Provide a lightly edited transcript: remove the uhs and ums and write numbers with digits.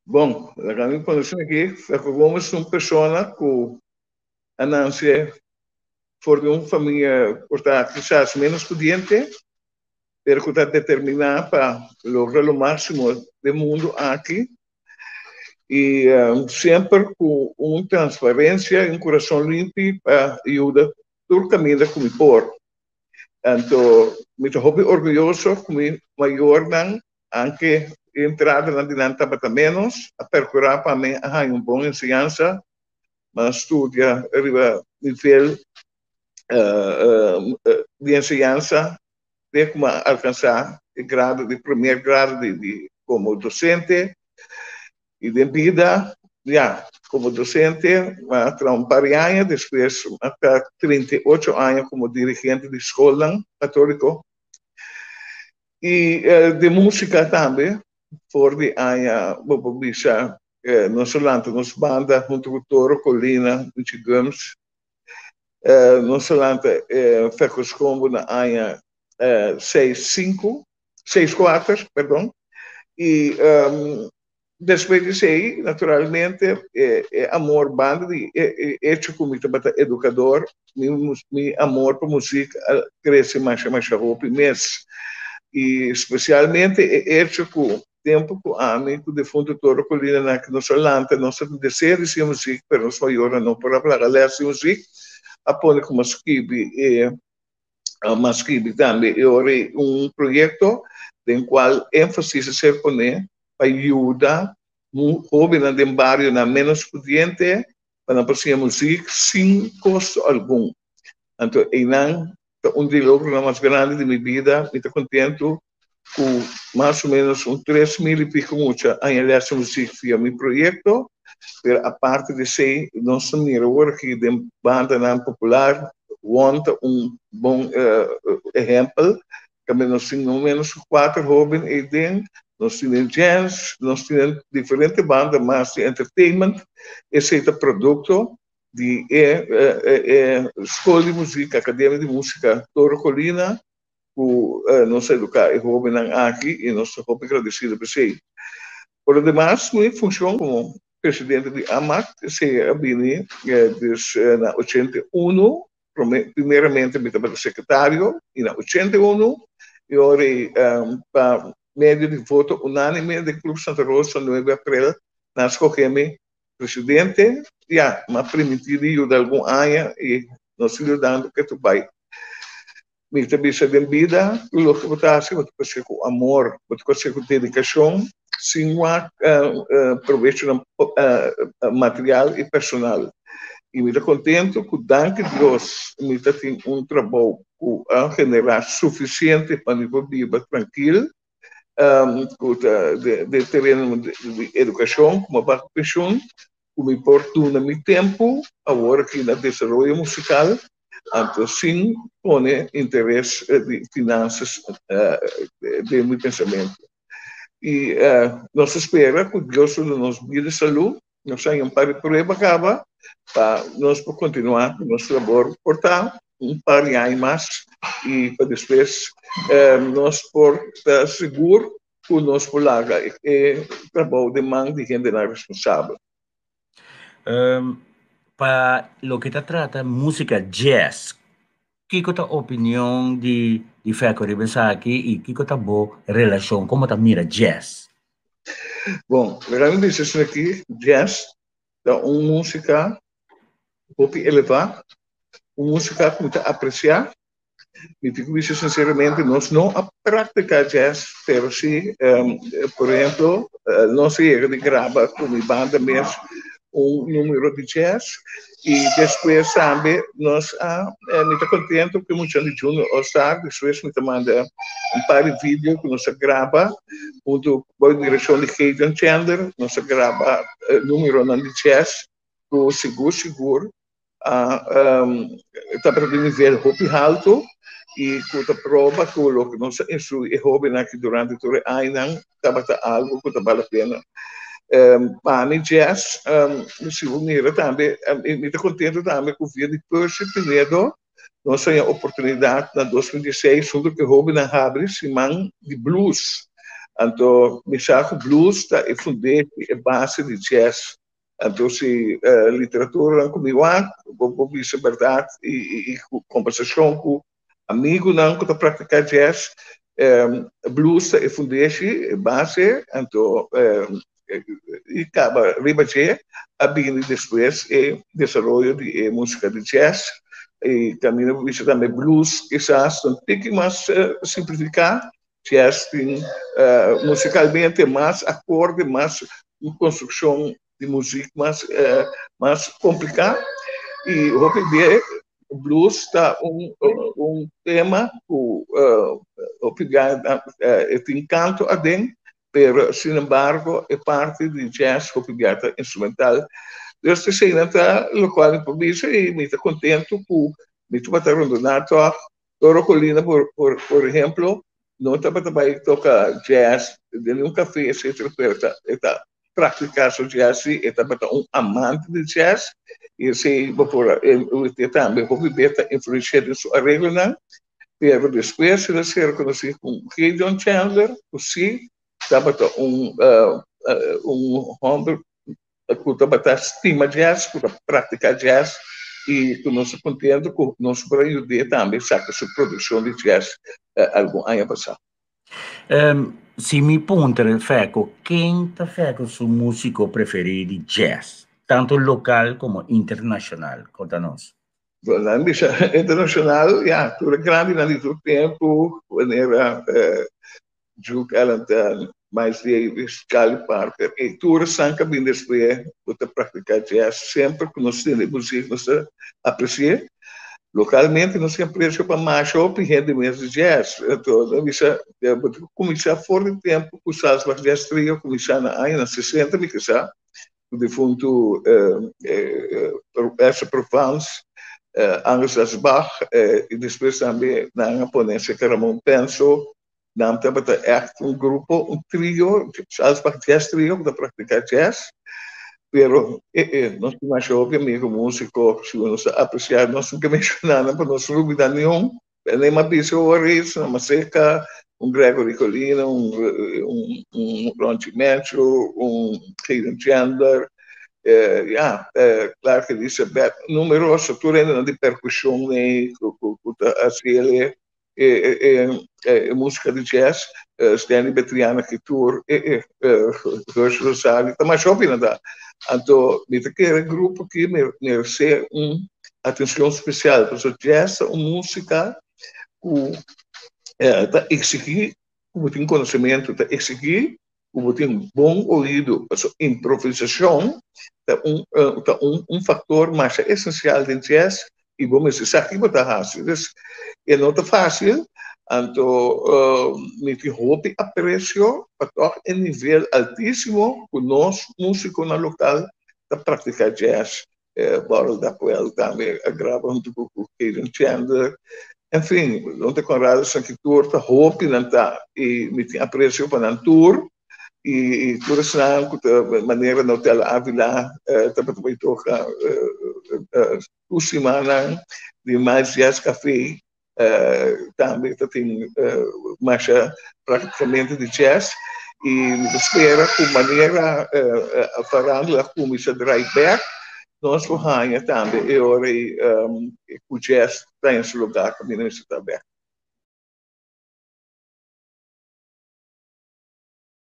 Bom, a minha condição aqui é como uma pessoa com a Nancy for de uma família, portanto, quizás menos pudiente, pero que está determinada para lograr o máximo do mundo aqui e sempre com uma transparência e um coração limpo para ajudar todo o caminho como por. Então, me estou orgulhoso como maior não, anche entrada na dinâmica para menos, a percurar para mim uma boa ensinança, mas estudia arriba nível de ensinança de como alcançar o grado de primeiro grado como docente e de vida, como docente, há um par de anos, depois até 38 anos como dirigente de escola católica e de música também, por de anos, vou dizer, não somente nos bandas, junto com Toro, Colina, Michigams, não somente fecos como na área 6-4, perdão, e depois disso aí, naturalmente, amor banda, hecho como educador, meu amor por música cresce mais roupa mês, e especialmente hecho com tempo com amigo de fundo Toro Colina, na que nós falamos, nós deseamos de música, mas nós maiores não por falar, aliás, música, apone como escrevi também ora um projeto em qual ênfase se põe para ajudar jovens de barrio na menos pudiente para apreciar música sem custo algum. Então, um dos logros mais grandes de minha vida, me estou contento com mais ou menos 3.000 e pico mucha aliás música via meu projeto, pero a parte de ser nosso mirador aqui de banda não popular, want bom exemplo, que nós temos menos 4 jovens e dentro nós temos jazz, nós temos diferentes bandas, mas de entertainment, esse produto de escola de música, academia de música Toro Colina, com nos educar jovens aqui e nós estamos agradecidos por isso. Por demais, minha função como presidente de AMAC, se abri desde na 81, primeiramente me estava secretário, e na 81, eu orei para médio de voto unânime do Clube Santa Rosa, 9 de abril, nós escolhemos presidente, mas permitido de algum ano, e nós ajudando que tu vai. Me também se de vida, o que você pode com amor, pode com dedicação, sem proveito material e personal. E me estou contente que, danke Deus, me tem um trabalho que generar suficiente para viver tranquilo, de terreno de educação, como a paixão, como importuna meu tempo, agora que na desenvolvimento musical, então sim, põe interesse de finanças de meu pensamento. E nós esperamos que Deus nos dê saúde, nós tenhamos um par de provas acaba, para nós continuar com nosso trabalho, portanto, um par de anos mais, e para depois nós por estar seguro que o nosso colega é trabalho de mão de gente não responsável. Para lo que trata música jazz, que a opinião de Feco de aqui e que a boa relação, como tá mira jazz? Bom, realmente isso aqui, jazz, é uma música pop elevada, uma música que muito apreciar. Me digo isso sinceramente, nós não praticamos jazz, mas sim, por exemplo, nós de grava com a banda mesmo número de jazz e depois também nós me está contente que muitos de junho ou estar depois me manda par de vídeos que nós grava junto com a direção de Hayden Chandler, nós grava número de jazz com seguro está para o nível hopi alto e com a prova que o que nós instrui jovem aqui durante todo o ano estava algo que vale a pena. Pani jazz, se unir também, me está contente também com o vídeo de Percy Pinedo, nós temos a oportunidade na 2016, onde que houve na Habris, de blues, Então, o blues é fundante e base de jazz. Então, se literatura comigo, vou dizer verdade e conversação com amigo não que pratica jazz, blues é fundante e base. Então, e acaba ribater a bem depois e desenvolvimento de música de jazz e também isso também blues quizás um pouco mais simplificar jazz tem musicalmente mais acorde mais uma construção de música mais complicada e hoje o blues está tema obrigado tem canto a dentro. Pero, sin embargo, é parte de jazz obrigada instrumental. Desta cena está, o qual improvisa e me está contente com me está batendo na Toro Colina, por exemplo, não está batendo tocar jazz de um café, etc. Está praticando jazz e está batendo amante de jazz e se por também vou viver influência de sua arreglo não. Pero depois ele se reconheceu com Gideon Chandler, assim estava homem que estava estima jazz, que praticar jazz e que não se contente com nosso Brasil também saca sua produção de jazz algum ano passado. Se me perguntar, Feco, quem está Feco seu músico preferido de jazz, tanto local como internacional? Conta-nos. Na ambição internacional, tudo grande naquele tempo, quando era Duke Ellington, Miles Davis, Charlie Parker, e tudo sanca bem desde para praticar jazz, sempre que nós temos música, nós apreciamos. Localmente, nós apreciamos para mashup e rendimento de jazz. Então, começar fora de tempo, com o Salzburg Jazz Trio, começar na 60, me casar, o defunto essa Provence, Angus Bach, e depois também na japonesa, que era Montenso, nós temos grupo, trio, Salzburg Jazz Trio, para praticar jazz, pero nós temos amigo músico, se nós apreciar, nós nunca mencionamos, para nós não dúvida nenhum, nem uma pessoa Reis, uma seca, Gregory Colina, Ron Chimencho, Hayden Chandler, claro que disse, numeroso, tudo ainda de percussão, assim, música de jazz, Stanley Betriana, que tour, Jorge Rosário, mas jovem nada. Então, me que grupo que merece atenção especial, porque jazz é uma música que exigir, como tem conhecimento, exigir, como tem bom ouvido, improvisação, é fator mais essencial de jazz. E vamos dizer, aqui está fácil. É não está fácil, então, me houve aprecio para em nível altíssimo com nós, músicos na local, da praticar jazz. Barrel da Puel também grava junto com o Hayden Chandler. Enfim, não tem coragem, só que tour está houve, não está, e me aprecio para o tour. E toda essa maneira no Hotel Ávila também toca uma semana de mais jazz café também tem marcha praticamente de jazz e espera com maneira a faranda como isso drive back nós vamos também e ora o jazz está em seu lugar também nesse também.